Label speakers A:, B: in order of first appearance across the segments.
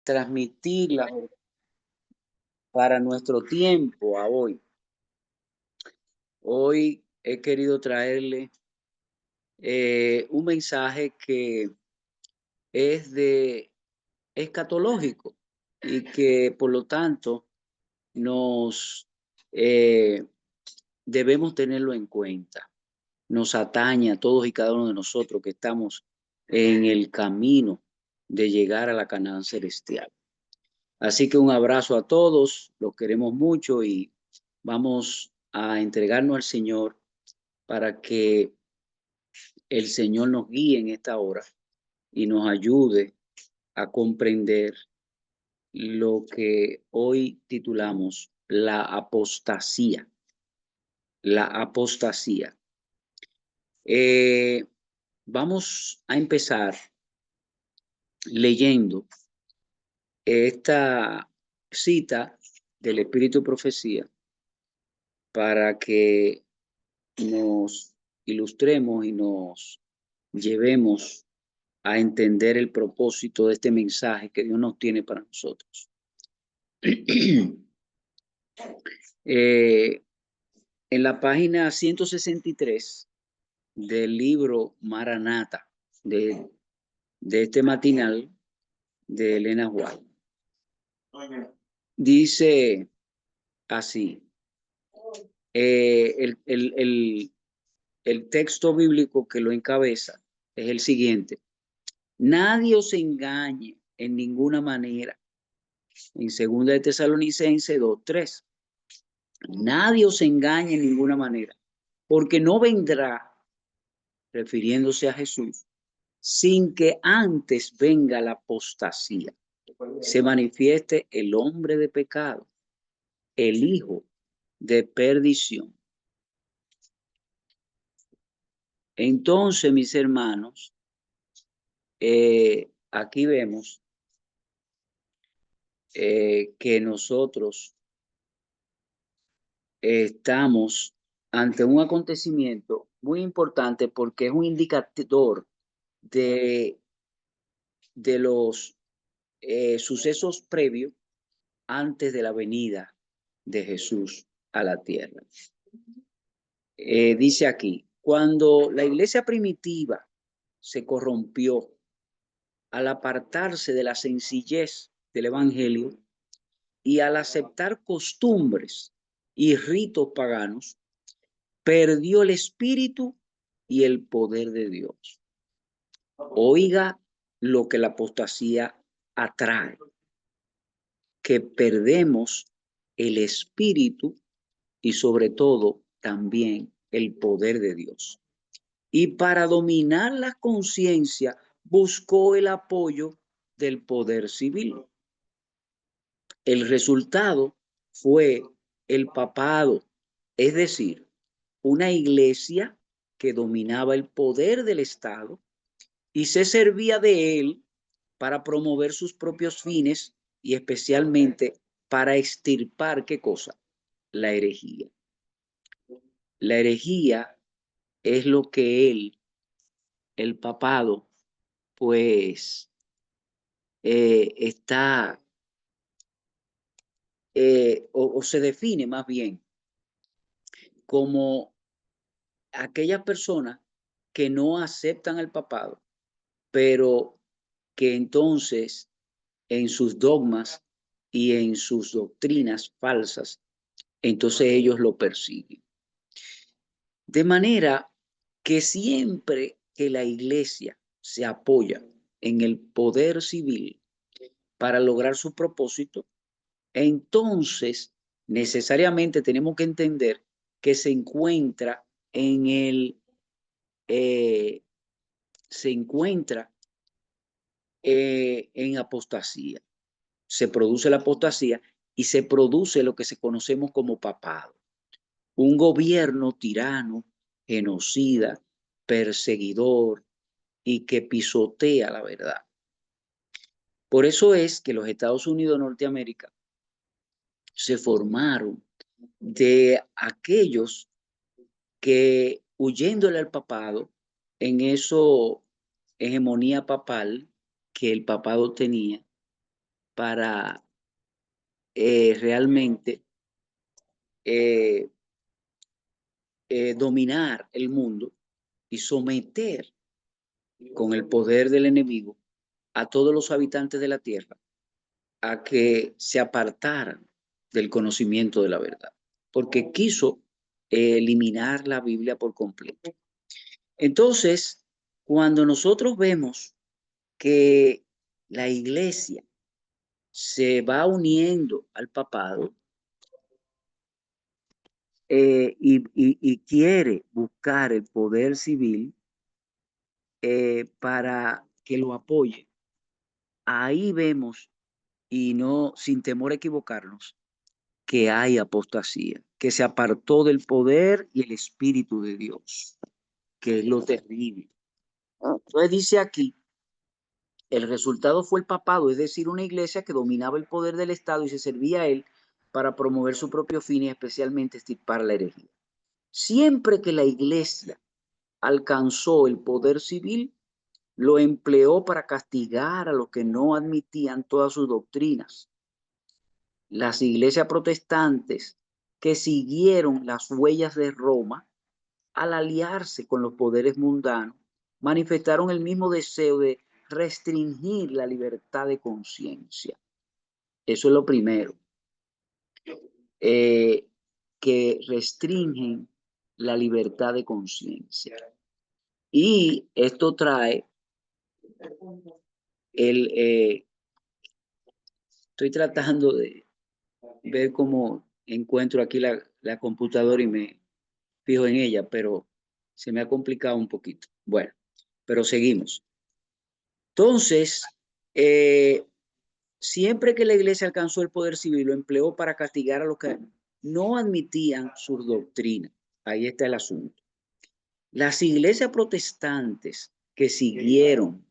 A: transmitirla para nuestro tiempo a hoy. Hoy he querido traerle un mensaje que es de escatológico y que por lo tanto nos debemos tenerlo en cuenta. Nos atañe a todos y cada uno de nosotros que estamos en el camino de llegar a la Canaán celestial. Así que un abrazo a todos, los queremos mucho y vamos a entregarnos al Señor para que el Señor nos guíe en esta hora y nos ayude a comprender lo que hoy titulamos la apostasía. La apostasía. Vamos a empezar leyendo esta cita del Espíritu de Profecía para que nos ilustremos y nos llevemos a entender el propósito de este mensaje que Dios nos tiene para nosotros. En la página 163 del libro Maranata de este matinal de Elena White, dice así, el texto bíblico que lo encabeza es el siguiente: nadie os engañe en ninguna manera. En 2 de Tesalonicenses 2:3. Nadie os engañe en ninguna manera, porque no vendrá, refiriéndose a Jesús, sin que antes venga la apostasía, se manifieste el hombre de pecado, el hijo de perdición. Entonces, mis hermanos, aquí vemos que nosotros estamos ante un acontecimiento muy importante porque es un indicador de los sucesos previos antes de la venida de Jesús a la tierra. Dice aquí, cuando la iglesia primitiva se corrompió al apartarse de la sencillez del evangelio y al aceptar costumbres y ritos paganos, perdió el espíritu y el poder de Dios. Oiga lo que la apostasía atrae, que perdemos el espíritu y sobre todo también el poder de Dios. Y para dominar la conciencia buscó el apoyo del poder civil. El resultado fue el papado, es decir, una iglesia que dominaba el poder del Estado y se servía de él para promover sus propios fines y especialmente para extirpar, ¿qué cosa? La herejía. La herejía es lo que el papado, pues está, o se define más bien como aquellas personas que no aceptan el papado, pero que entonces en sus dogmas y en sus doctrinas falsas, entonces ellos lo persiguen. De manera que siempre que la iglesia se apoya en el poder civil para lograr su propósito, entonces necesariamente tenemos que entender que se encuentra en apostasía. Se produce la apostasía y se produce lo que se conocemos como papado. Un gobierno tirano, genocida, perseguidor y que pisotea la verdad. Por eso es que los Estados Unidos de Norteamérica se formaron de aquellos que, huyéndole al papado, en eso hegemonía papal que el papado tenía, para realmente dominar el mundo y someter con el poder del enemigo a todos los habitantes de la tierra a que se apartaran del conocimiento de la verdad, porque quiso eliminar la Biblia por completo. Entonces, cuando nosotros vemos que la iglesia se va uniendo al papado y quiere buscar el poder civil para que lo apoye, ahí vemos, y no sin temor a equivocarnos, que hay apostasía, que se apartó del poder y el Espíritu de Dios, que es lo terrible. Entonces dice aquí, el resultado fue el papado, es decir, una iglesia que dominaba el poder del Estado y se servía a él para promover su propio fin y especialmente extirpar la herejía. Siempre que la iglesia alcanzó el poder civil, lo empleó para castigar a los que no admitían todas sus doctrinas. Las iglesias protestantes que siguieron las huellas de Roma, al aliarse con los poderes mundanos, manifestaron el mismo deseo de restringir la libertad de conciencia. Eso es lo primero, que restringen la libertad de conciencia. Y esto trae estoy tratando de ver cómo encuentro aquí la computadora y me fijo en ella, pero se me ha complicado un poquito. Bueno, pero seguimos. Entonces, siempre que la iglesia alcanzó el poder civil, lo empleó para castigar a los que no admitían sus doctrinas. Ahí está el asunto. Las iglesias protestantes que siguieron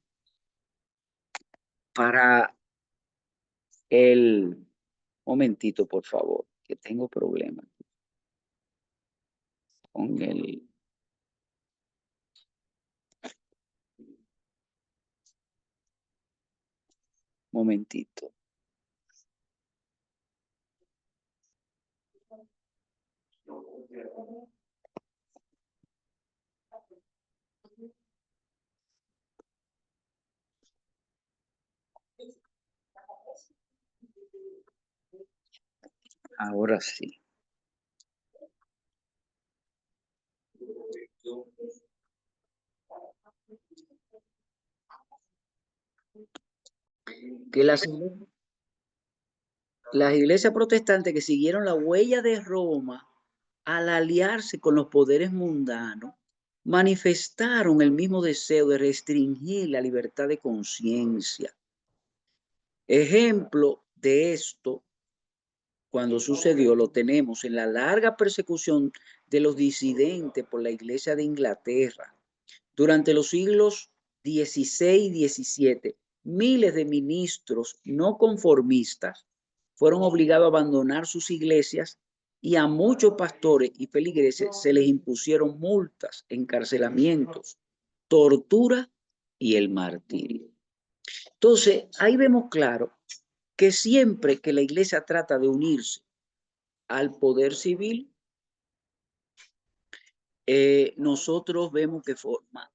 A: para el... Momentito, por favor, que tengo problemas con el... Momentito. Ahora sí. Que las iglesias protestantes que siguieron la huella de Roma al aliarse con los poderes mundanos, manifestaron el mismo deseo de restringir la libertad de conciencia. Ejemplo de esto, cuando sucedió, lo tenemos en la larga persecución de los disidentes por la Iglesia de Inglaterra. Durante los siglos XVI y XVII, miles de ministros no conformistas fueron obligados a abandonar sus iglesias y a muchos pastores y feligreses se les impusieron multas, encarcelamientos, tortura y el martirio. Entonces, ahí vemos claro que siempre que la iglesia trata de unirse al poder civil, nosotros vemos que forma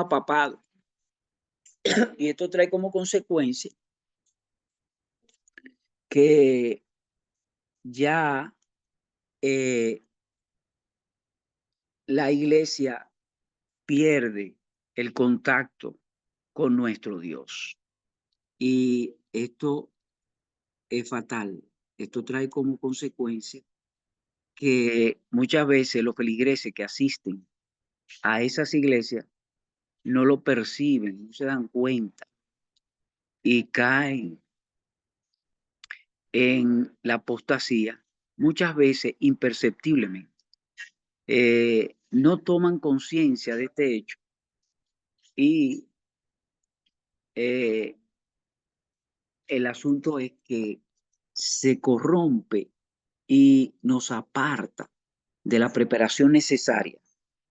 A: papado. Y esto trae como consecuencia que ya la iglesia pierde el contacto con nuestro Dios. Y esto es fatal. Esto trae como consecuencia que muchas veces los feligreses que asisten a esas iglesias no lo perciben, no se dan cuenta y caen en la apostasía, muchas veces imperceptiblemente. No toman conciencia de este hecho y el asunto es que se corrompe y nos aparta de la preparación necesaria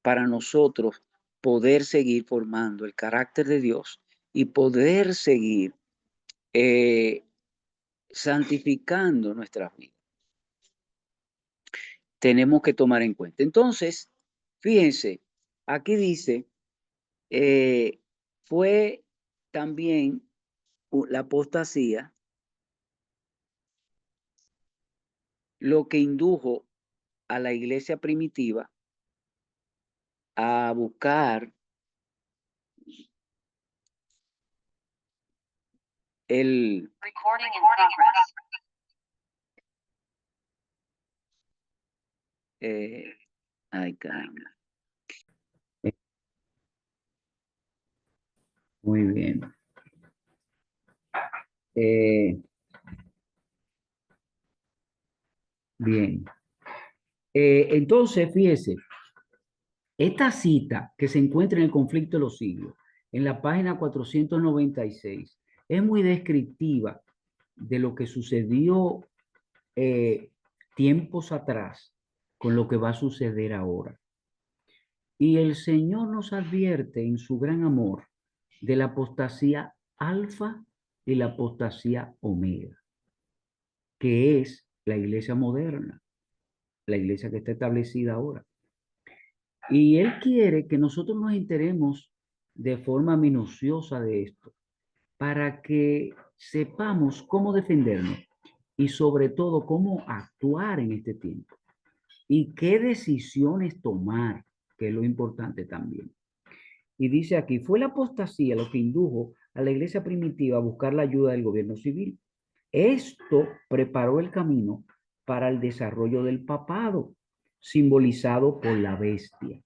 A: para nosotros poder seguir formando el carácter de Dios y poder seguir santificando nuestras vidas. Tenemos que tomar en cuenta. Entonces, fíjense, aquí dice, fue también la apostasía lo que indujo a la iglesia primitiva a buscar el...
B: Recording in progress.
A: Ay, caramba.
C: Muy bien. Bien. Entonces, fíjese, esta cita que se encuentra en el Conflicto de los Siglos, en la página 496, es muy descriptiva de lo que sucedió tiempos atrás con lo que va a suceder ahora. Y el Señor nos advierte en su gran amor de la apostasía alfa y la apostasía omega, que es la iglesia moderna, la iglesia que está establecida ahora. Y Él quiere que nosotros nos enteremos de forma minuciosa de esto, para que sepamos cómo defendernos y sobre todo cómo actuar en este tiempo y qué decisiones tomar, que es lo importante también. Y dice aquí, fue la apostasía lo que indujo a la iglesia primitiva a buscar la ayuda del gobierno civil. Esto preparó el camino para el desarrollo del papado, simbolizado por la bestia.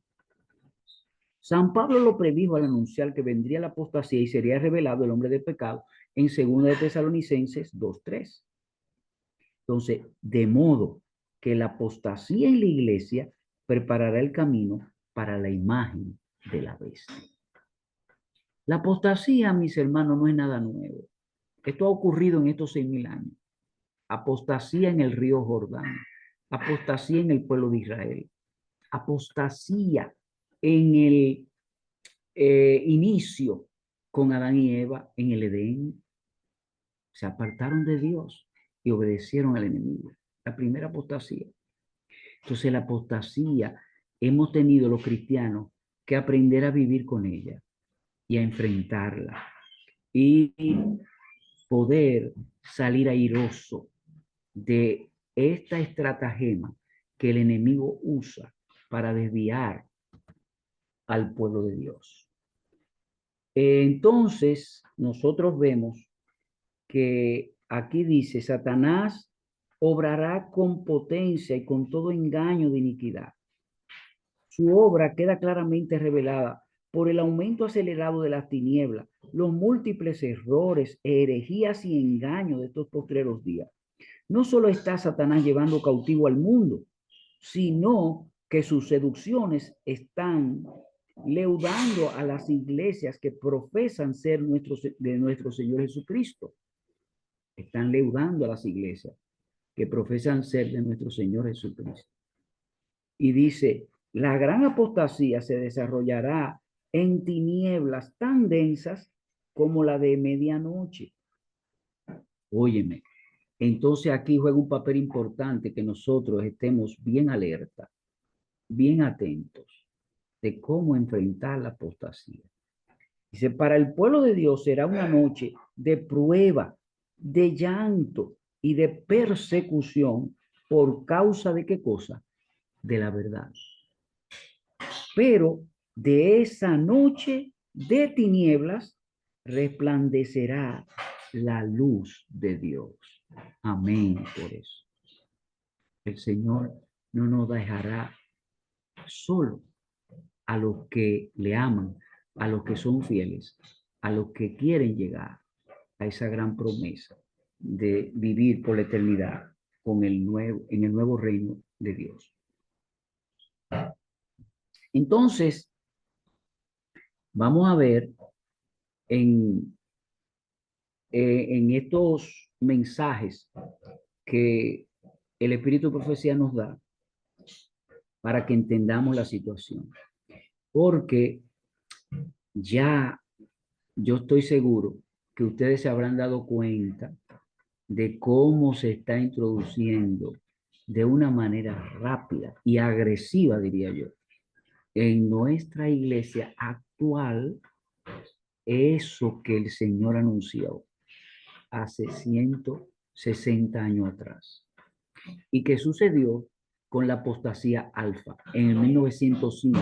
C: San Pablo lo predijo al anunciar que vendría la apostasía y sería revelado el hombre de pecado en 2 de Tesalonicenses 2:3. Entonces, de modo que la apostasía en la iglesia preparará el camino para la imagen de la bestia. La apostasía, mis hermanos, no es nada nuevo. Esto ha ocurrido en estos 6.000 años. Apostasía en el río Jordán, apostasía en el pueblo de Israel, apostasía en el inicio con Adán y Eva en el Edén. Se apartaron de Dios y obedecieron al enemigo. La primera apostasía. Entonces la apostasía hemos tenido los cristianos que aprender a vivir con ella y a enfrentarla y poder salir airoso de esta estratagema que el enemigo usa para desviar al pueblo de Dios. Entonces, nosotros vemos que aquí dice, Satanás obrará con potencia y con todo engaño de iniquidad. Su obra queda claramente revelada por el aumento acelerado de las tinieblas, los múltiples errores, herejías y engaños de estos postreros días. No solo está Satanás llevando cautivo al mundo, sino que sus seducciones están leudando a las iglesias que profesan ser de nuestro Señor Jesucristo. Están leudando a las iglesias que profesan ser de nuestro Señor Jesucristo. Y dice, la gran apostasía se desarrollará en tinieblas tan densas como la de medianoche. Óyeme, entonces aquí juega un papel importante que nosotros estemos bien alerta, bien atentos de cómo enfrentar la apostasía. Dice, para el pueblo de Dios será una noche de prueba, de llanto y de persecución por causa de qué cosa? De la verdad. Pero de esa noche de tinieblas resplandecerá la luz de Dios. Amén por eso. El Señor no nos dejará solo a los que le aman, a los que son fieles, a los que quieren llegar a esa gran promesa de vivir por la eternidad con en el nuevo reino de Dios. Entonces, vamos a ver en estos mensajes que el Espíritu de Profecía nos da para que entendamos la situación. Porque ya yo estoy seguro que ustedes se habrán dado cuenta de cómo se está introduciendo de una manera rápida y agresiva, diría yo, en nuestra iglesia actual, eso que el Señor anunció hace 160 años atrás. ¿Y qué sucedió con la apostasía alfa en el 1905,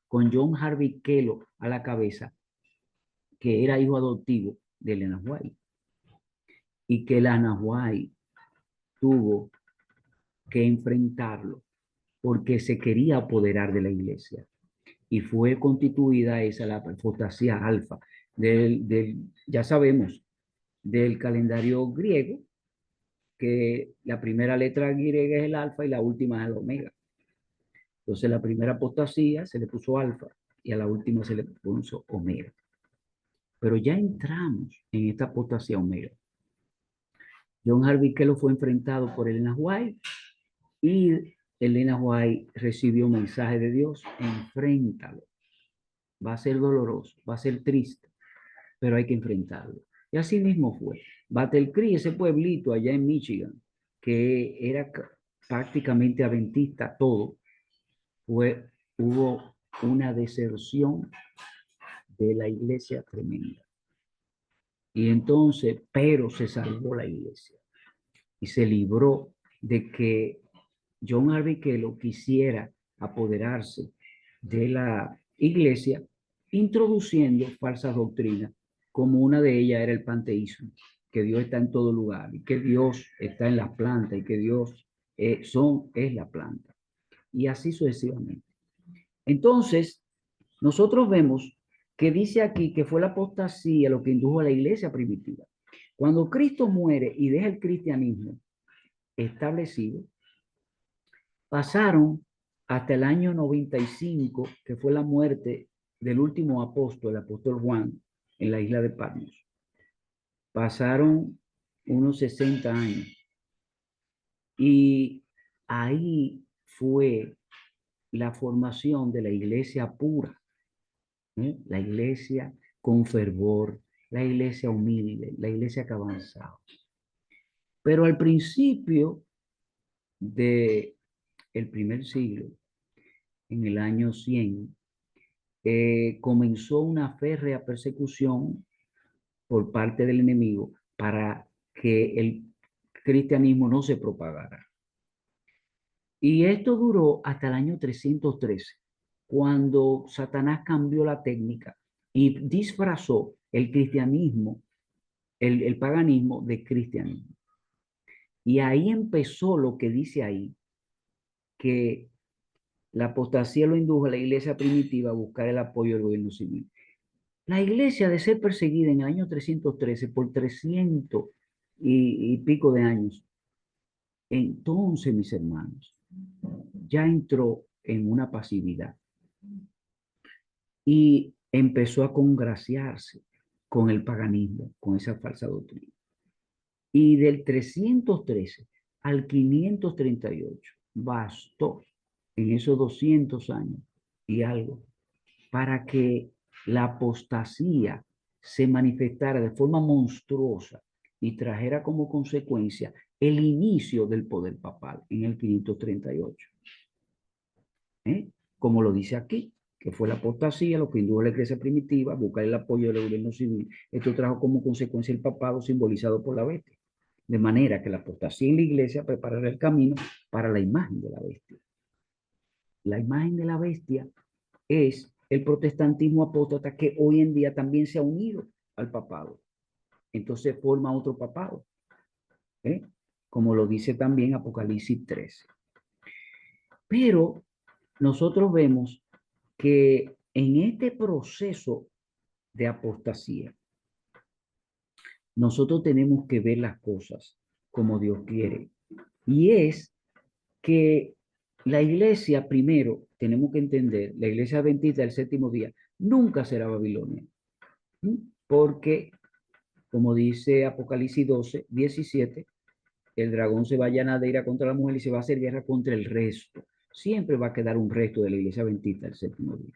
C: con John Harvey Kellogg a la cabeza, que era hijo adoptivo de Elena White? Y que Elena White tuvo que enfrentarlo porque se quería apoderar de la iglesia. Y fue constituida esa la apostasía alfa ya sabemos, del calendario griego, que la primera letra griega es el alfa y la última es el omega. Entonces la primera apostasía se le puso alfa y a la última se le puso omega. Pero ya entramos en esta apostasía omega. John Harvey Kellogg fue enfrentado por Elena White y Elena White recibió un mensaje de Dios: enfréntalo. Va a ser doloroso, va a ser triste, pero hay que enfrentarlo. Y así mismo fue. Battle Creek, ese pueblito allá en Michigan, que era prácticamente adventista todo, hubo una deserción de la iglesia tremenda. Y entonces, pero se salvó la iglesia y se libró de que John Harvey Kellogg quisiera apoderarse de la iglesia, introduciendo falsas doctrinas, como una de ellas era el panteísmo, que Dios está en todo lugar y que Dios está en las plantas y que Dios es la planta. Y así sucesivamente. Entonces, nosotros vemos que dice aquí que fue la apostasía lo que indujo a la iglesia primitiva. Cuando Cristo muere y deja el cristianismo establecido, pasaron hasta el año 95, que fue la muerte del último apóstol, el apóstol Juan, en la isla de Patmos. Pasaron unos 60 años. Y ahí fue la formación de la iglesia pura, la iglesia con fervor, la iglesia humilde, la iglesia que avanzaba. Pero al principio del primer siglo, en el año 100, comenzó una férrea persecución por parte del enemigo para que el cristianismo no se propagara. Y esto duró hasta el año 313, cuando Satanás cambió la técnica y disfrazó el cristianismo, el paganismo de cristianismo. Y ahí empezó lo que dice ahí, que la apostasía lo indujo a la iglesia primitiva a buscar el apoyo del gobierno civil. La iglesia, de ser perseguida en el año 313 por 300 y pico de años, entonces, mis hermanos, ya entró en una pasividad y empezó a congraciarse con el paganismo, con esa falsa doctrina. Y del 313 al 538 bastó en esos 200 años y algo para que la apostasía se manifestara de forma monstruosa y trajera como consecuencia el inicio del poder papal en el 538. Como lo dice aquí, que fue la apostasía, lo que indujo a la iglesia primitiva a buscar el apoyo del gobierno civil. Esto trajo como consecuencia el papado simbolizado por la bestia. De manera que la apostasía en la iglesia preparará el camino para la imagen de la bestia. La imagen de la bestia es el protestantismo apóstata, que hoy en día también se ha unido al papado. Entonces forma otro papado, como lo dice también Apocalipsis 13. Pero nosotros vemos que en este proceso de apostasía, nosotros tenemos que ver las cosas como Dios quiere. Y es que la iglesia, primero, tenemos que entender, la iglesia adventista del séptimo día nunca será Babilonia. Porque, como dice Apocalipsis 12, 17, el dragón se va a llenar de ira contra la mujer y se va a hacer guerra contra el resto. Siempre va a quedar un resto de la iglesia adventista del séptimo día.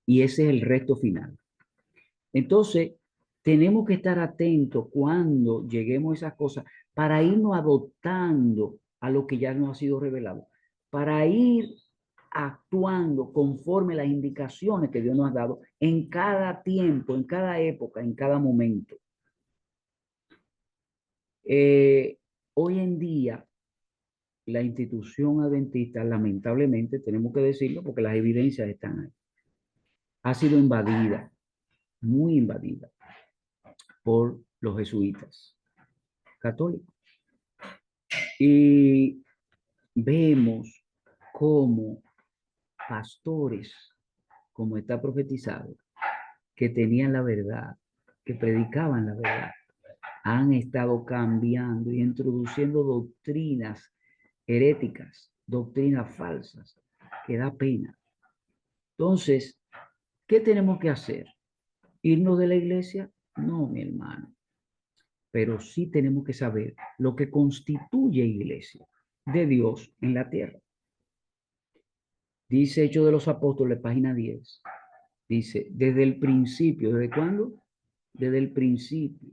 C: Y ese es el resto final. Entonces, tenemos que estar atentos cuando lleguemos a esas cosas para irnos adoptando a lo que ya nos ha sido revelado, para ir actuando conforme las indicaciones que Dios nos ha dado en cada tiempo, en cada época, en cada momento. Hoy en día, la institución adventista, lamentablemente, tenemos que decirlo porque las evidencias están ahí, ha sido invadida, muy invadida, por los jesuitas católicos. Y vemos cómo pastores, como está profetizado, que tenían la verdad, que predicaban la verdad, han estado cambiando y introduciendo doctrinas heréticas, doctrinas falsas, que da pena. Entonces, ¿qué tenemos que hacer? ¿Irnos de la iglesia? No, mi hermano. Pero sí tenemos que saber lo que constituye iglesia de Dios en la tierra. Dice Hechos de los Apóstoles, página 10. Dice, desde el principio, ¿desde cuándo? Desde el principio,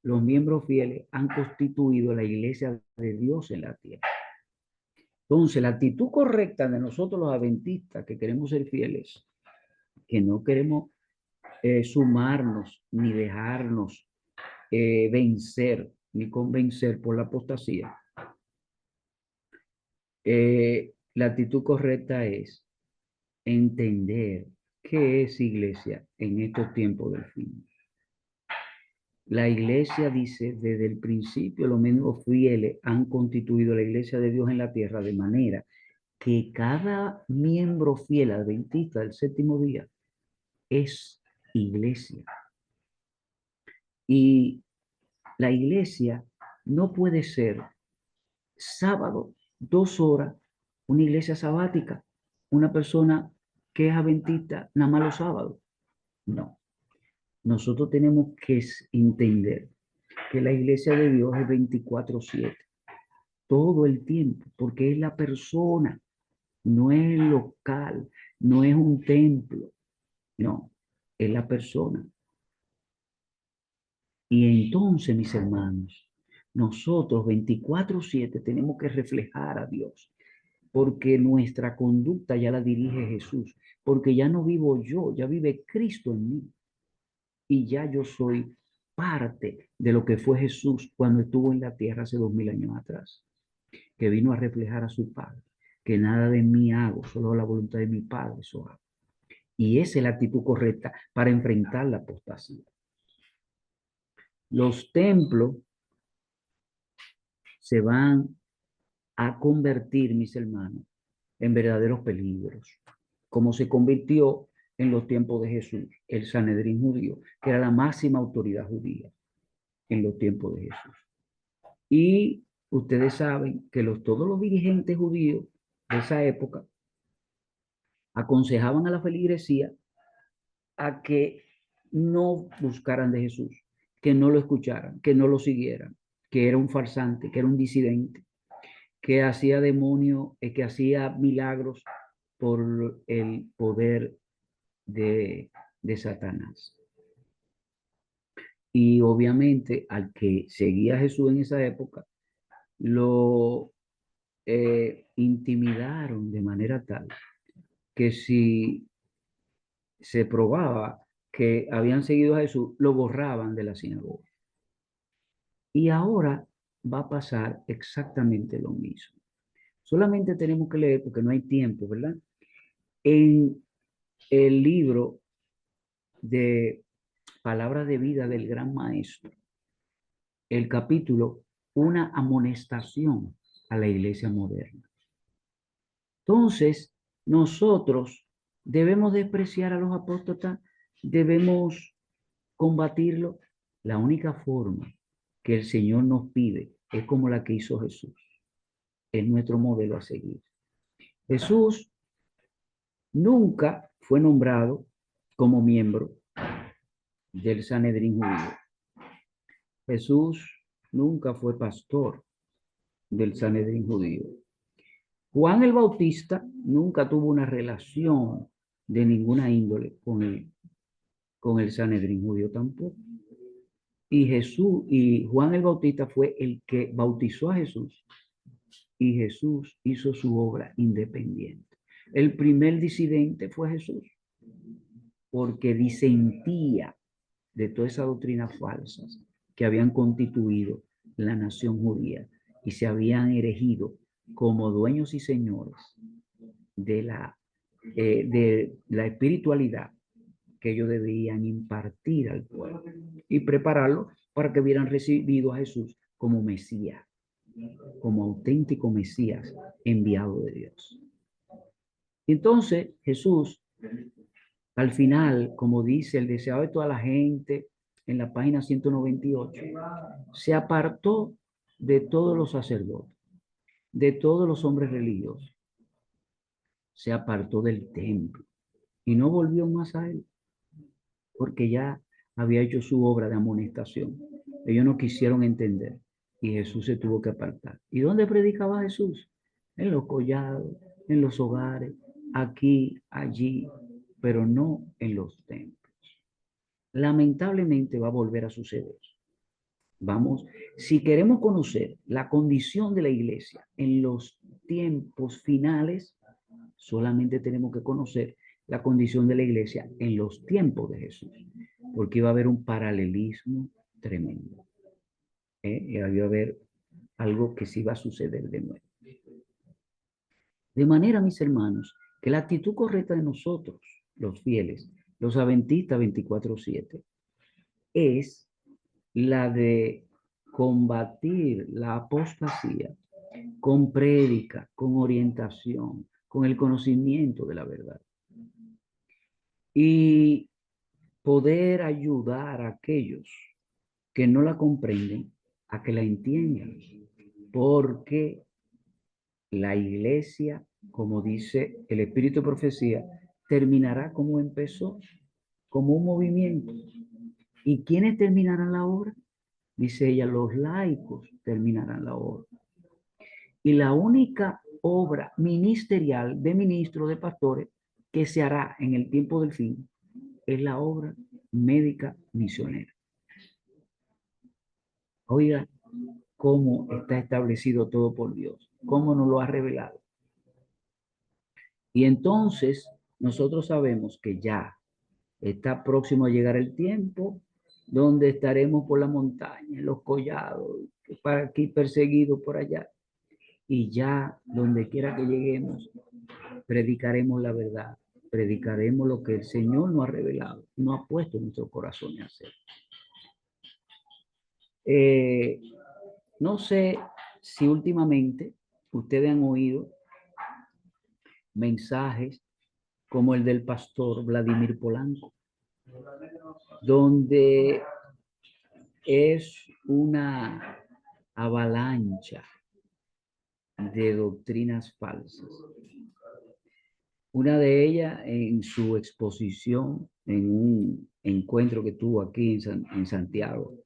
C: los miembros fieles han constituido la iglesia de Dios en la tierra. Entonces, la actitud correcta de nosotros los adventistas que queremos ser fieles, que no queremos sumarnos ni dejarnos vencer ni convencer por la apostasía. La actitud correcta es entender qué es iglesia en estos tiempos del fin. La iglesia dice, desde el principio los miembros fieles han constituido la iglesia de Dios en la tierra de manera que cada miembro fiel adventista del séptimo día es iglesia. Y la iglesia no puede ser sábado, 2 horas, una iglesia sabática, una persona que es adventista nada más los sábados. No. Nosotros tenemos que entender que la iglesia de Dios es 24/7, todo el tiempo, porque es la persona, no es el local, no es un templo, no, es la persona. Y entonces, mis hermanos, nosotros 24/7 tenemos que reflejar a Dios, porque nuestra conducta ya la dirige Jesús, porque ya no vivo yo, ya vive Cristo en mí. Y ya yo soy parte de lo que fue Jesús cuando estuvo en la tierra hace 2000 años atrás, que vino a reflejar a su Padre, que nada de mí hago, solo la voluntad de mi Padre eso hago. Y esa es la actitud correcta para enfrentar la apostasía. Los templos se van a convertir, mis hermanos, en verdaderos peligros, como se convirtió en los tiempos de Jesús, el Sanedrín judío, que era la máxima autoridad judía en los tiempos de Jesús. Y ustedes saben que todos los dirigentes judíos de esa época aconsejaban a la feligresía a que no buscaran de Jesús, que no lo escucharan, que no lo siguieran, que era un farsante, que era un disidente, que hacía demonios, que hacía milagros por el poder de Satanás. Y obviamente al que seguía a Jesús en esa época, lo intimidaron de manera tal que si se probaba que habían seguido a Jesús, lo borraban de la sinagoga. Y ahora va a pasar exactamente lo mismo. Solamente tenemos que leer, porque no hay tiempo, ¿verdad? En el libro de Palabra de Vida del Gran Maestro, el capítulo, una amonestación a la iglesia moderna. Entonces, nosotros debemos despreciar a los apóstatas, debemos combatirlo. La única forma que el Señor nos pide es como la que hizo Jesús. Es nuestro modelo a seguir. Jesús nunca fue nombrado como miembro del Sanedrín judío. Jesús nunca fue pastor del Sanedrín judío. Juan el Bautista nunca tuvo una relación de ninguna índole con el Sanedrín judío tampoco. Y Jesús y Juan el Bautista fue el que bautizó a Jesús. Y Jesús hizo su obra independiente. El primer disidente fue Jesús, porque disentía de toda esa doctrina falsas que habían constituido la nación judía y se habían erigido como dueños y señores de la espiritualidad que ellos debían impartir al pueblo y prepararlo para que hubieran recibido a Jesús como Mesías, como auténtico Mesías enviado de Dios. Entonces Jesús, al final, como dice el deseado de toda la gente en la página 198, se apartó de todos los sacerdotes, de todos los hombres religiosos, se apartó del templo y no volvió más a él, porque ya había hecho su obra de amonestación. Ellos no quisieron entender y Jesús se tuvo que apartar. ¿Y dónde predicaba Jesús? En los collados, en los hogares, aquí, allí, pero no en los templos. Lamentablemente va a volver a suceder. Vamos, si queremos conocer la condición de la iglesia en los tiempos finales, solamente tenemos que conocer la condición de la iglesia en los tiempos de Jesús, porque iba a haber un paralelismo tremendo. Iba a haber algo que sí va a suceder de nuevo. De manera, mis hermanos, que la actitud correcta de nosotros, los fieles, los adventistas 24/7, es la de combatir la apostasía con prédica, con orientación, con el conocimiento de la verdad. Y poder ayudar a aquellos que no la comprenden a que la entiendan. Porque la iglesia, como dice el Espíritu de Profecía, terminará como empezó, como un movimiento. ¿Y quiénes terminarán la obra? Dice ella, los laicos terminarán la obra. Y la única obra ministerial de ministros, de pastores, que se hará en el tiempo del fin, es la obra médica misionera. Oiga, cómo está establecido todo por Dios, cómo nos lo ha revelado. Y entonces nosotros sabemos que ya está próximo a llegar el tiempo donde estaremos por la montaña, en los collados, para aquí perseguidos por allá. Y ya donde quiera que lleguemos, predicaremos la verdad, predicaremos lo que el Señor nos ha revelado, nos ha puesto en nuestro corazón a hacer. No sé si últimamente ustedes han oído mensajes como el del pastor Vladimir Polanco, donde es una avalancha de doctrinas falsas. Una de ellas en su exposición en un encuentro que tuvo aquí en Santiago,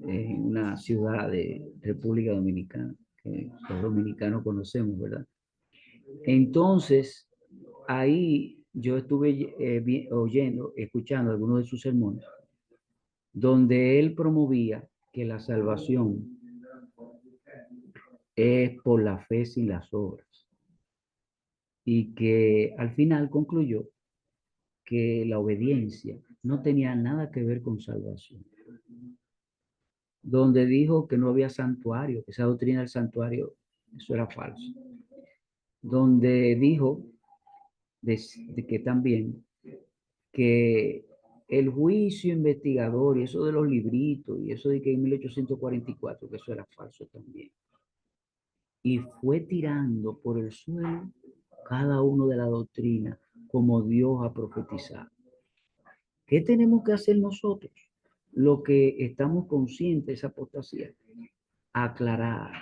C: en una ciudad de República Dominicana, que los dominicanos conocemos, ¿verdad? Entonces, ahí yo estuve oyendo, escuchando algunos de sus sermones, donde él promovía que la salvación es por la fe sin las obras. Y que al final concluyó que la obediencia no tenía nada que ver con salvación. Donde dijo que no había santuario, que esa doctrina del santuario, eso era falso. Donde dijo de que también que el juicio investigador y eso de los libritos y eso de que en 1844, que eso era falso también. Y fue tirando por el suelo cada uno de la doctrina como Dios ha profetizado. ¿Qué tenemos que hacer nosotros? Lo que estamos conscientes de esa apostasía, aclarar,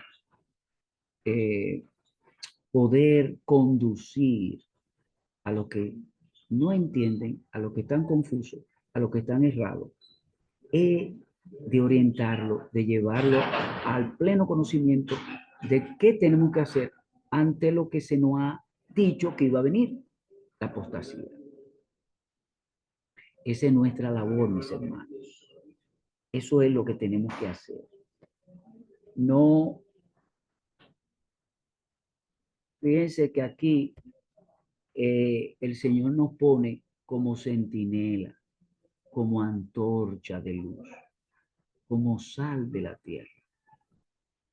C: poder conducir a los que no entienden, a los que están confusos, a los que están errados, de orientarlo, de llevarlo al pleno conocimiento de qué tenemos que hacer ante lo que se nos ha dicho que iba a venir, la apostasía. Esa es nuestra labor, mis hermanos. Eso es lo que tenemos que hacer. No, fíjense que aquí el Señor nos pone como centinela, como antorcha de luz, como sal de la tierra,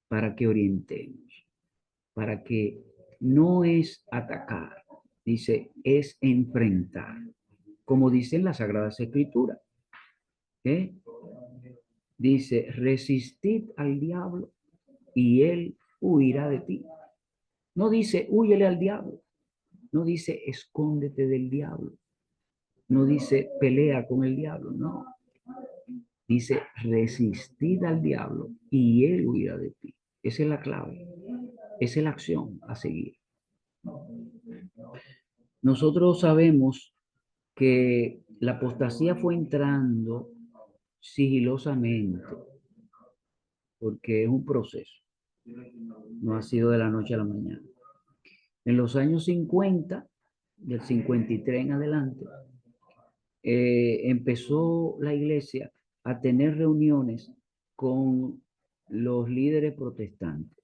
C: para que orientemos, para que no es atacar, dice, es enfrentar, como dicen las Sagradas Escrituras. ¿Eh? Dice, resistid al diablo y él huirá de ti. No dice, húyele al diablo. No dice, escóndete del diablo. No dice, pelea con el diablo. No. Dice, resistid al diablo y él huirá de ti. Esa es la clave. Esa es la acción a seguir. Nosotros sabemos que la apostasía fue entrando sigilosamente, porque es un proceso. No ha sido de la noche a la mañana. En los años 50, del 53 en adelante, empezó la iglesia a tener reuniones con los líderes protestantes,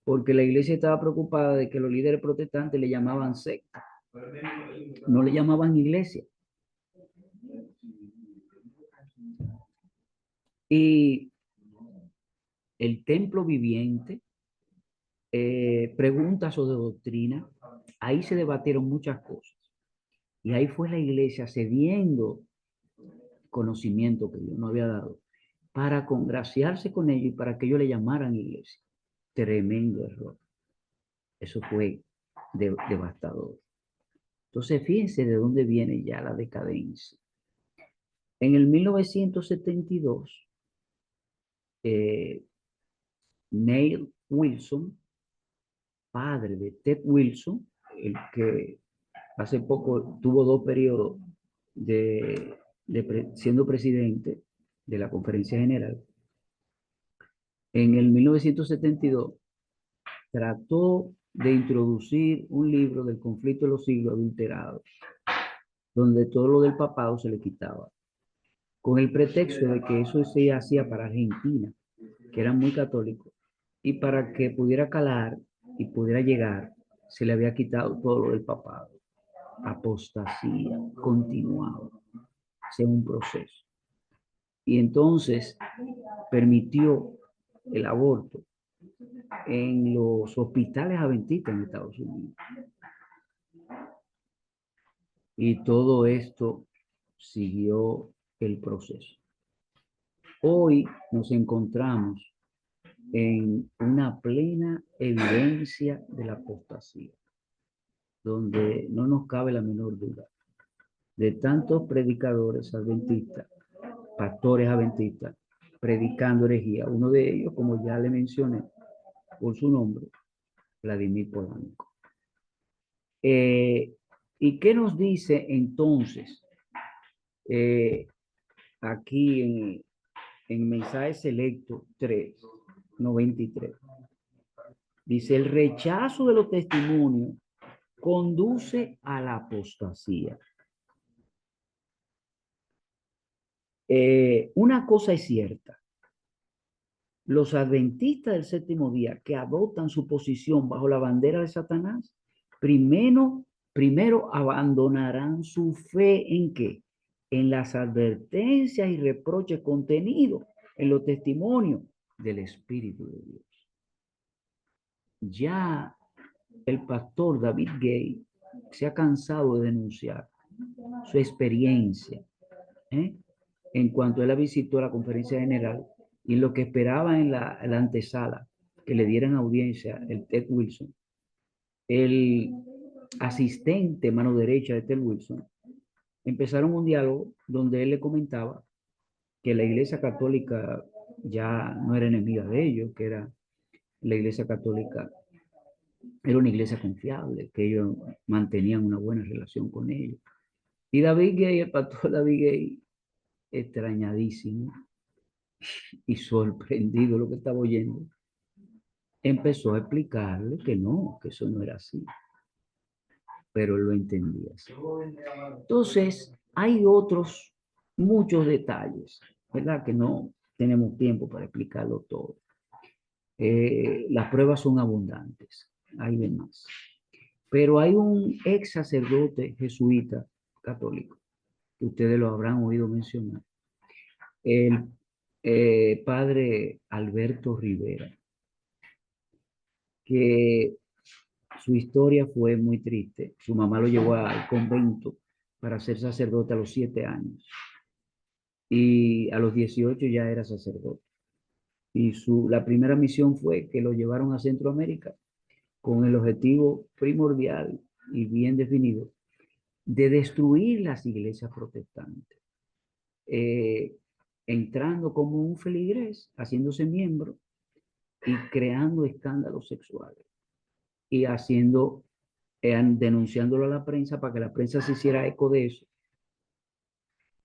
C: porque la iglesia estaba preocupada de que los líderes protestantes le llamaban secta, no le llamaban iglesia. Y el templo viviente, preguntas o de doctrina, ahí se debatieron muchas cosas. Y ahí fue la iglesia cediendo conocimiento que Dios no había dado para congraciarse con ellos y para que ellos le llamaran iglesia. Tremendo error. Eso fue devastador. Entonces, fíjense de dónde viene ya la decadencia. En el 1972, Neil Wilson, padre de Ted Wilson, el que hace poco tuvo 2 periodos siendo presidente de la Conferencia General, en el 1972 trató de introducir un libro del conflicto de los siglos adulterado, donde todo lo del papado se le quitaba, con el pretexto de que eso se hacía para Argentina, que eran muy católicos, y para que pudiera calar y pudiera llegar, se le había quitado todo lo del papado. Apostasía continuada, sea un proceso. Y entonces permitió el aborto en los hospitales adventistas en Estados Unidos. Y todo esto siguió el proceso. Hoy nos encontramos en una plena evidencia de la apostasía, donde no nos cabe la menor duda de tantos predicadores adventistas, pastores adventistas, predicando herejía. Uno de ellos, como ya le mencioné por su nombre, Vladimir Polanco. ¿Y qué nos dice entonces aquí en Mensaje Selecto 3:93? Dice, el rechazo de los testimonios conduce a la apostasía. Una cosa es cierta. Los adventistas del séptimo día que adoptan su posición bajo la bandera de Satanás, primero abandonarán su fe ¿en qué? En las advertencias y reproches contenidos en los testimonios del Espíritu de Dios. Ya el pastor David Gay se ha cansado de denunciar su experiencia en cuanto él visitó la conferencia general y lo que esperaba en la antesala que le dieran audiencia el Ted Wilson, el asistente mano derecha de Ted Wilson, empezaron un diálogo donde él le comentaba que la Iglesia Católica ya no era enemiga de ellos, que era la Iglesia Católica era una iglesia confiable, que ellos mantenían una buena relación con ellos. Y David Gay, el pastor David Gay, extrañadísimo y sorprendido lo que estaba oyendo, empezó a explicarle que no, que eso no era así. Pero él lo entendía así. Entonces, hay muchos detalles, ¿verdad? Que no tenemos tiempo para explicarlo todo. Las pruebas son abundantes, hay demás. Pero hay un ex sacerdote jesuita católico, que ustedes lo habrán oído mencionar, el padre Alberto Rivera, que su historia fue muy triste. Su mamá lo llevó al convento para ser sacerdote a los 7 años y a los 18 ya era sacerdote. Y la primera misión fue que lo llevaron a Centroamérica con el objetivo primordial y bien definido de destruir las iglesias protestantes, entrando como un feligrés, haciéndose miembro y creando escándalos sexuales y denunciándolo a la prensa para que la prensa se hiciera eco de eso.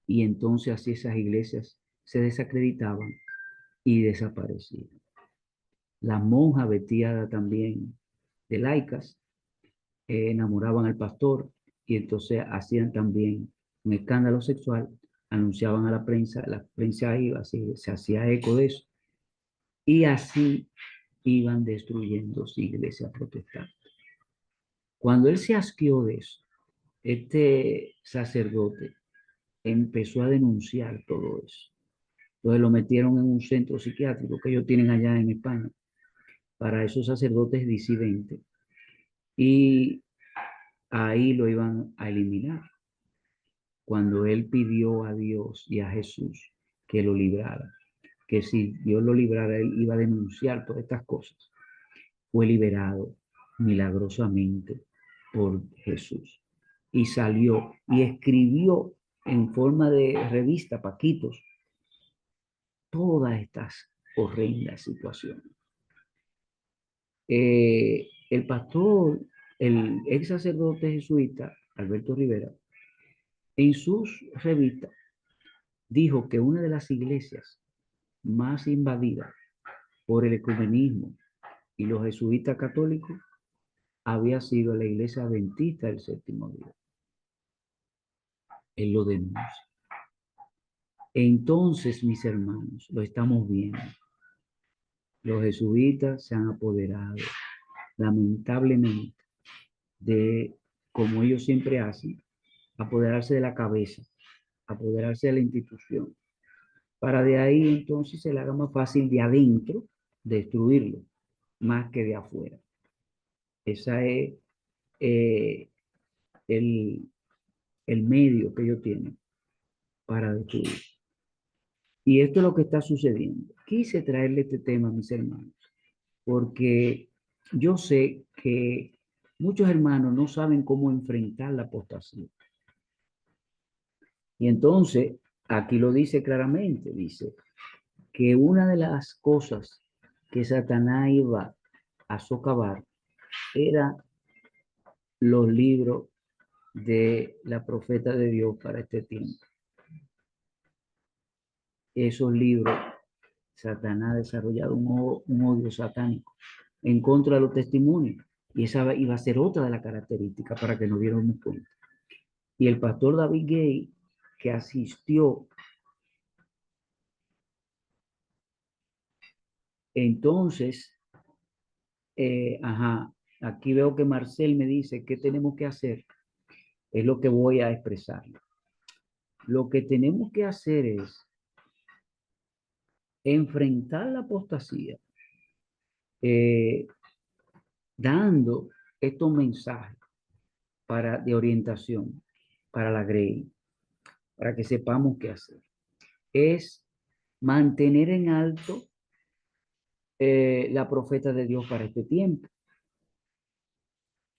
C: Y entonces así esas iglesias se desacreditaban y desaparecían. Las monjas vestidas también de laicas enamoraban al pastor y entonces hacían también un escándalo sexual, anunciaban a la prensa iba, se hacía eco de eso, y así iban destruyendo su iglesia protestante. Cuando él se asqueó de eso, este sacerdote empezó a denunciar todo eso. Entonces lo metieron en un centro psiquiátrico que ellos tienen allá en España para esos sacerdotes disidentes y ahí lo iban a eliminar. Cuando él pidió a Dios y a Jesús que lo librara, que si Dios lo librara, él iba a denunciar todas estas cosas, fue liberado milagrosamente por Jesús. Y salió y escribió en forma de revista, Paquitos, todas estas horrendas situaciones. El pastor, el ex sacerdote jesuita, Alberto Rivera, en sus revistas, dijo que una de las iglesias más invadidas por el ecumenismo y los jesuitas católicos había sido la iglesia adventista del séptimo día. Él lo denuncia. Entonces, mis hermanos, lo estamos viendo. Los jesuitas se han apoderado, lamentablemente, de, como ellos siempre hacen, apoderarse de la cabeza, apoderarse de la institución, para de ahí entonces se le haga más fácil de adentro destruirlo, más que de afuera. Ese es el medio que ellos tienen para destruir. Y esto es lo que está sucediendo. Quise traerle este tema, mis hermanos, porque yo sé que muchos hermanos no saben cómo enfrentar la apostasía. Y entonces, aquí lo dice claramente, dice que una de las cosas que Satanás iba a socavar era los libros de la profeta de Dios para este tiempo. Esos libros, Satanás ha desarrollado un odio satánico en contra de los testimonios. Y esa iba a ser otra de las características para que nos diéramos cuenta. Y el pastor David Gay, que asistió, entonces, aquí veo que Marcel me dice qué tenemos que hacer. Es lo que voy a expresar. Lo que tenemos que hacer es enfrentar la apostasía, dando estos mensajes de orientación para la Grey, para que sepamos qué hacer. Es mantener en alto la profeta de Dios para este tiempo.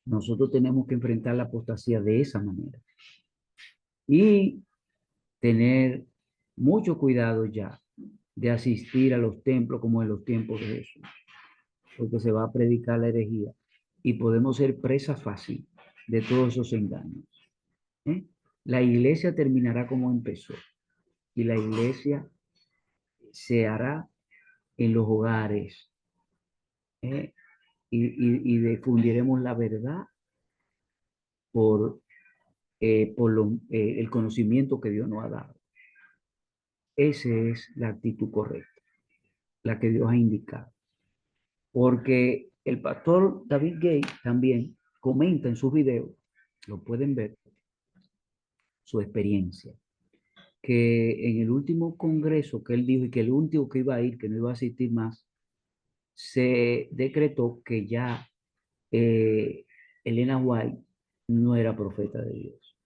C: Nosotros tenemos que enfrentar la apostasía de esa manera. Y tener mucho cuidado ya de asistir a los templos como en los tiempos de Jesús, porque se va a predicar la herejía y podemos ser presa fácil de todos esos engaños. La iglesia terminará como empezó y la iglesia se hará en los hogares y difundiremos la verdad por el conocimiento que Dios nos ha dado. esa es la actitud correcta, la que Dios ha indicado. Porque el pastor David Gay también comenta en sus videos, lo pueden ver, su experiencia, que en el último congreso que él dijo y que el último que iba a ir, que no iba a asistir más, se decretó que ya Elena White no era profeta de Dios.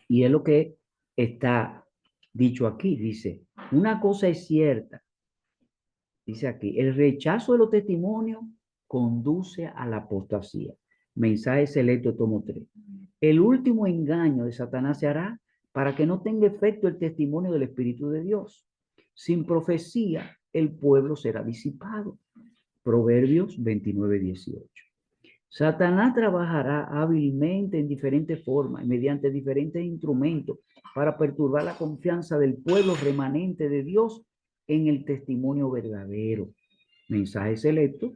C: Y es lo que está dicho aquí, dice, una cosa es cierta, dice aquí, el rechazo de los testimonios conduce a la apostasía. Mensaje selecto, tomo 3. El último engaño de Satanás se hará para que no tenga efecto el testimonio del Espíritu de Dios. Sin profecía, el pueblo será disipado. Proverbios 29:18. Satanás trabajará hábilmente en diferentes formas y mediante diferentes instrumentos para perturbar la confianza del pueblo remanente de Dios en el testimonio verdadero. Mensaje selecto,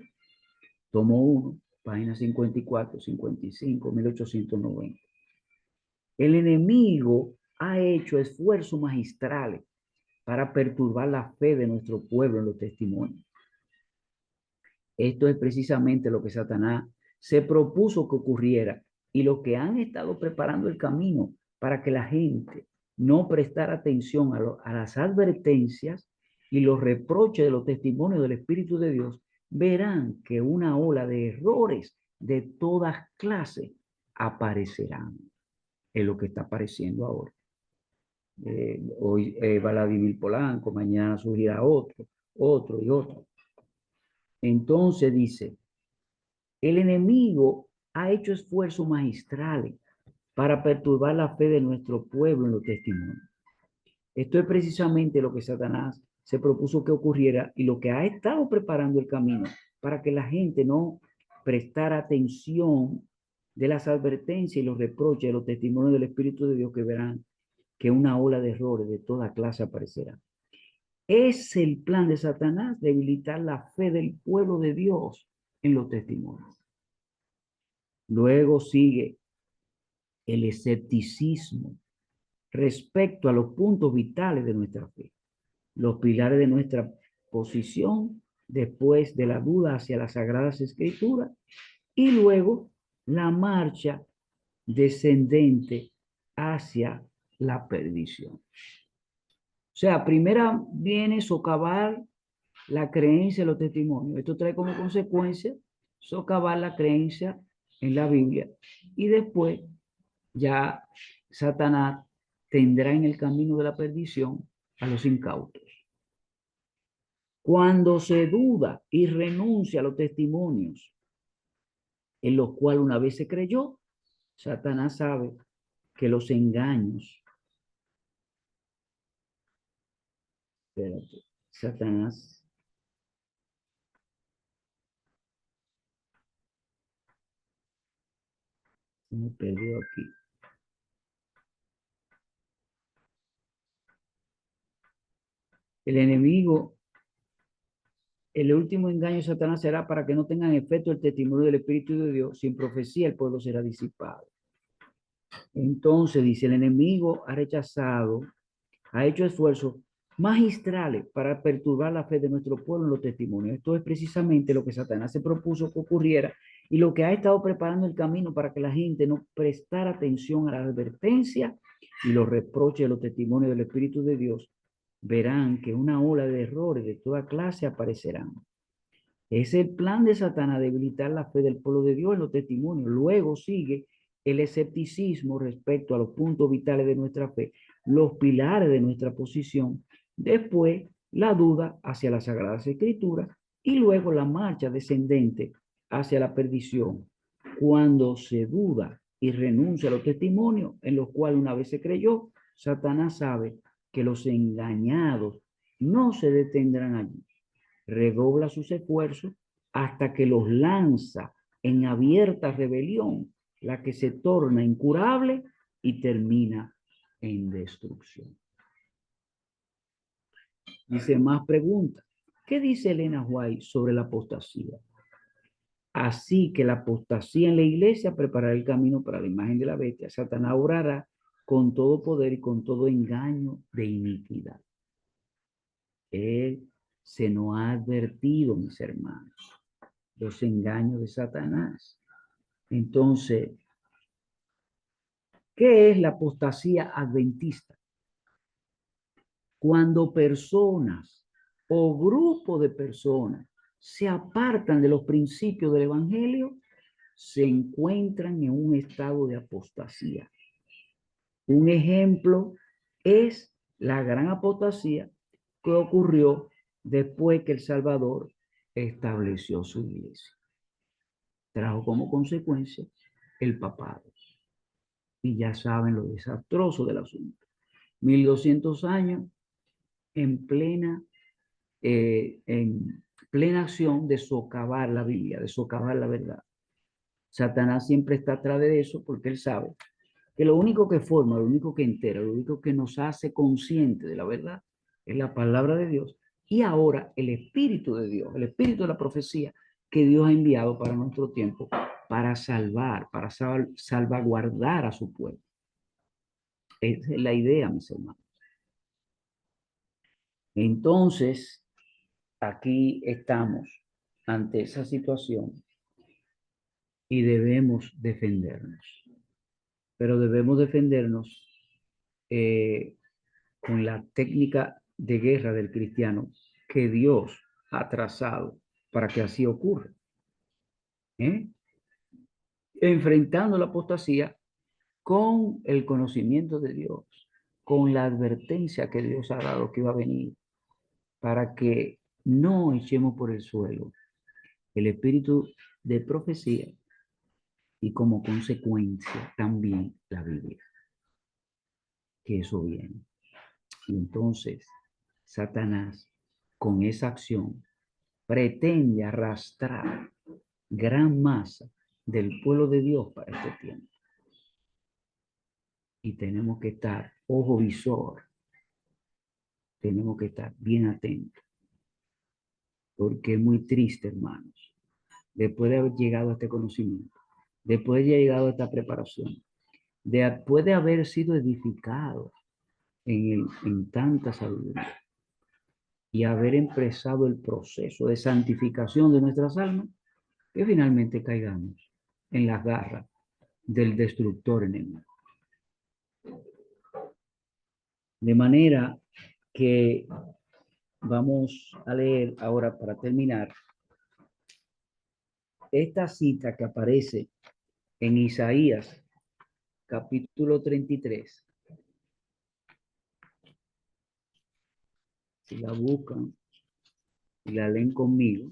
C: tomo 1, página 54, 55, 1890. El enemigo ha hecho esfuerzos magistrales para perturbar la fe de nuestro pueblo en los testimonios. Esto es precisamente lo que Satanás se propuso que ocurriera y lo que han estado preparando el camino para que la gente no prestara atención a las advertencias y los reproches de los testimonios del Espíritu de Dios, verán que una ola de errores de todas clases aparecerán. Es lo que está apareciendo ahora. Hoy Vladimir Polanco, mañana surgirá otro y otro. Entonces dice, el enemigo ha hecho esfuerzos magistrales para perturbar la fe de nuestro pueblo en los testimonios. Esto es precisamente lo que Satanás se propuso que ocurriera y lo que ha estado preparando el camino para que la gente no prestara atención de las advertencias y los reproches de los testimonios del Espíritu de Dios, que verán que una ola de errores de toda clase aparecerá. Es el plan de Satanás debilitar la fe del pueblo de Dios en los testimonios. Luego sigue el escepticismo respecto a los puntos vitales de nuestra fe, los pilares de nuestra posición después de la duda hacia las Sagradas Escrituras y luego la marcha descendente hacia la perdición. O sea, primero viene socavar la creencia de los testimonios. Esto trae como consecuencia socavar la creencia en la Biblia y después ya Satanás tendrá en el camino de la perdición a los incautos. Cuando se duda y renuncia a los testimonios en los cuales una vez se creyó, Satanás sabe que los engaños, Satanás se me perdió aquí. El enemigo, el último engaño de Satanás será para que no tengan efecto el testimonio del Espíritu de Dios. Sin profecía el pueblo será disipado. Entonces dice, el enemigo ha rechazado, ha hecho esfuerzos magistrales para perturbar la fe de nuestro pueblo en los testimonios. Esto es precisamente lo que Satanás se propuso que ocurriera y lo que ha estado preparando el camino para que la gente no prestara atención a la advertencia y los reproches de los testimonios del Espíritu de Dios. Verán que una ola de errores de toda clase aparecerán. Es el plan de Satanás debilitar la fe del pueblo de Dios en los testimonios. Luego sigue el escepticismo respecto a los puntos vitales de nuestra fe, los pilares de nuestra posición, después la duda hacia las Sagradas Escrituras y luego la marcha descendente hacia la perdición. Cuando se duda y renuncia a los testimonios en los cuales una vez se creyó, Satanás sabe que los engañados no se detendrán allí. Redobla sus esfuerzos hasta que los lanza en abierta rebelión, la que se torna incurable y termina en destrucción. Dice más preguntas. ¿Qué dice Elena White sobre la apostasía? Así que la apostasía en la iglesia preparará el camino para la imagen de la bestia. Satanás obrará con todo poder y con todo engaño de iniquidad. Él se nos ha advertido, mis hermanos, los engaños de Satanás. Entonces, ¿qué es la apostasía adventista? Cuando personas o grupos de personas se apartan de los principios del evangelio, se encuentran en un estado de apostasía. Un ejemplo es la gran apostasía que ocurrió después que el Salvador estableció su iglesia. Trajo como consecuencia el papado. Y ya saben lo desastroso del asunto. 1200 años en plena acción de socavar la Biblia, de socavar la verdad. Satanás siempre está atrás de eso porque él sabe que lo único que forma, lo único que entera, lo único que nos hace conscientes de la verdad es la palabra de Dios y ahora el Espíritu de Dios, el Espíritu de la profecía que Dios ha enviado para nuestro tiempo, para salvar, para salvaguardar a su pueblo. Esa es la idea, mis hermanos. Entonces, aquí estamos ante esa situación y debemos defendernos. Pero debemos defendernos con la técnica de guerra del cristiano que Dios ha trazado para que así ocurra. Enfrentando la apostasía con el conocimiento de Dios, con la advertencia que Dios ha dado que va a venir, para que no echemos por el suelo el espíritu de profecía y como consecuencia también la Biblia, que eso viene. Y entonces Satanás, con esa acción, pretende arrastrar gran masa del pueblo de Dios para este tiempo. Y tenemos que estar ojo visor, tenemos que estar bien atentos, porque es muy triste, hermanos, después de haber llegado a este conocimiento, después de haber llegado a esta preparación, después de haber sido edificado en tanta sabiduría y haber empezado el proceso de santificación de nuestras almas, que finalmente caigamos en las garras del destructor enemigo. De manera que vamos a leer ahora para terminar esta cita que aparece en Isaías capítulo 33. Si la buscan y la leen conmigo,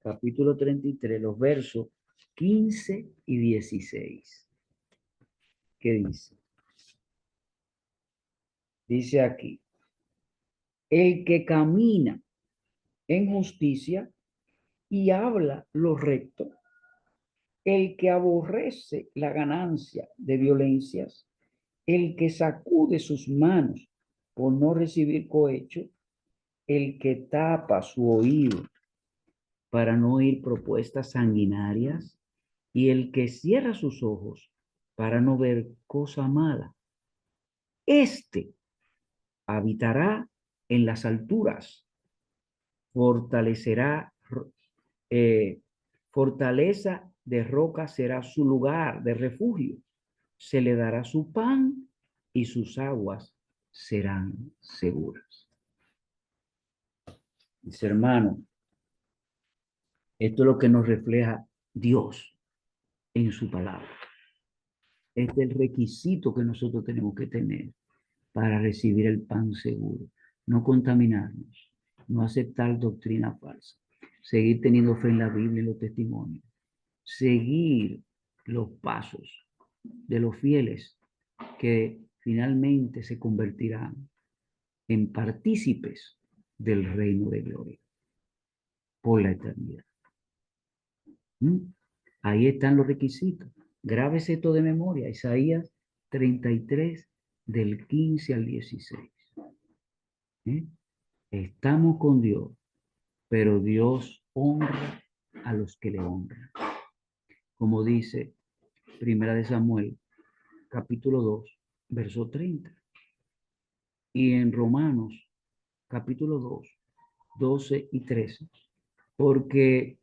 C: capítulo 33, los versos 15 y 16. ¿Qué dice? Dice aquí, el que camina en justicia y habla lo recto, el que aborrece la ganancia de violencias, el que sacude sus manos por no recibir cohecho, el que tapa su oído para no oír propuestas sanguinarias y el que cierra sus ojos para no ver cosa mala. Este habitará en las alturas, fortalecerá, fortaleza de roca será su lugar de refugio. Se le dará su pan y sus aguas serán seguras. Mis hermanos, esto es lo que nos refleja Dios en su palabra. Este es el requisito que nosotros tenemos que tener para recibir el pan seguro. No contaminarnos, no aceptar doctrina falsa, seguir teniendo fe en la Biblia y los testimonios, seguir los pasos de los fieles que finalmente se convertirán en partícipes del reino de gloria por la eternidad. Ahí están los requisitos. Grábese esto de memoria. Isaías 33, del 15 al 16. Estamos con Dios, pero Dios honra a los que le honran. Como dice Primera de Samuel, capítulo 2, verso 30. Y en Romanos, capítulo 2, 12 y 13. Porque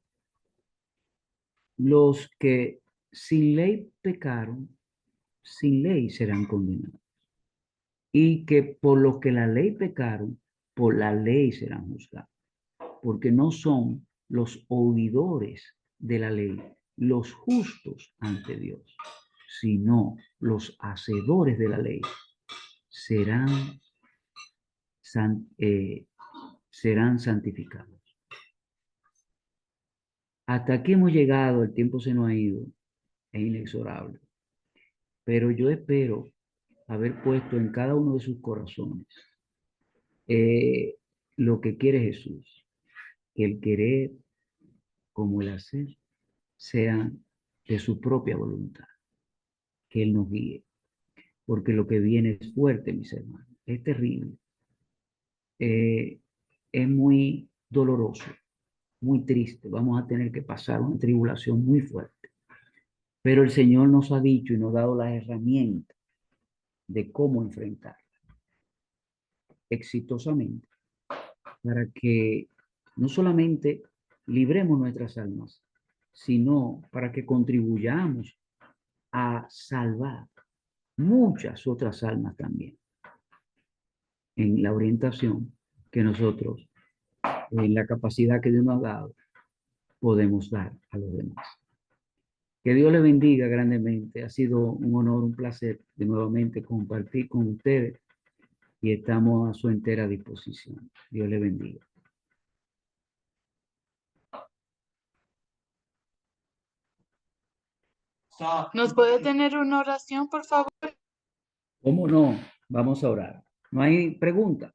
C: los que sin ley pecaron, sin ley serán condenados. Y que por los que la ley pecaron, por la ley serán juzgados. Porque no son los oidores de la ley los justos ante Dios, sino los hacedores de la ley serán santificados. Hasta aquí hemos llegado, el tiempo se nos ha ido, es inexorable. Pero yo espero haber puesto en cada uno de sus corazones lo que quiere Jesús, que el querer como el hacer sean de su propia voluntad, que Él nos guíe, porque lo que viene es fuerte, mis hermanos, es terrible, es muy doloroso, muy triste, vamos a tener que pasar una tribulación muy fuerte, pero el Señor nos ha dicho y nos ha dado las herramientas de cómo enfrentarla exitosamente, para que no solamente libremos nuestras almas, sino para que contribuyamos a salvar muchas otras almas también en la orientación que nosotros, en la capacidad que Dios nos ha dado, podemos dar a los demás. Que Dios le bendiga grandemente. Ha sido un honor, un placer de nuevamente compartir con ustedes y estamos a su entera disposición. Dios le bendiga.
D: ¿Nos puede tener una oración, por favor?
C: ¿Cómo no? Vamos a orar. ¿No hay pregunta?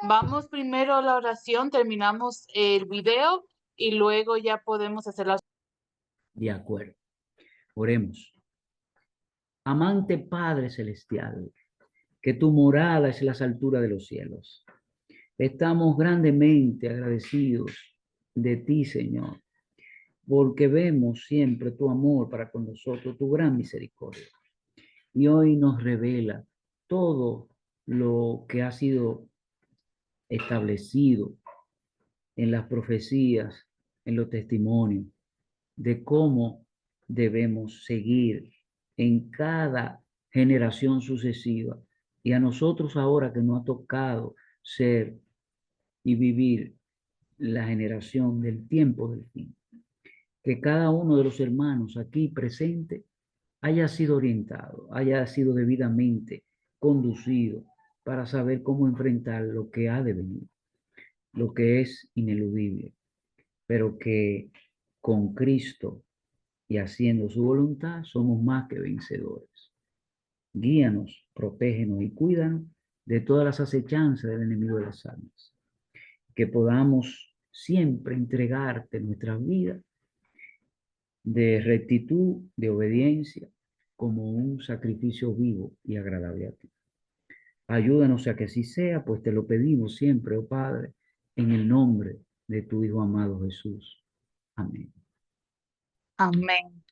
D: Vamos primero a la oración, terminamos el video y luego ya podemos hacer la...
C: De acuerdo. Oremos. Amante Padre Celestial, que tu morada es las alturas de los cielos. Estamos grandemente agradecidos de ti, Señor, porque vemos siempre tu amor para con nosotros, tu gran misericordia. Y hoy nos revela todo lo que ha sido establecido en las profecías, en los testimonios, de cómo debemos seguir en cada generación sucesiva. Y a nosotros ahora que nos ha tocado ser y vivir la generación del tiempo del fin, que cada uno de los hermanos aquí presente haya sido orientado, haya sido debidamente conducido para saber cómo enfrentar lo que ha de venir, lo que es ineludible, pero que con Cristo y haciendo su voluntad somos más que vencedores. Guíanos, protégenos y cuídanos de todas las acechanzas del enemigo de las almas. Que podamos siempre entregarte nuestra vida de rectitud, de obediencia, como un sacrificio vivo y agradable a ti. Ayúdanos a que así sea, pues te lo pedimos siempre, oh Padre, en el nombre de tu Hijo amado Jesús. Amén.
D: Amén.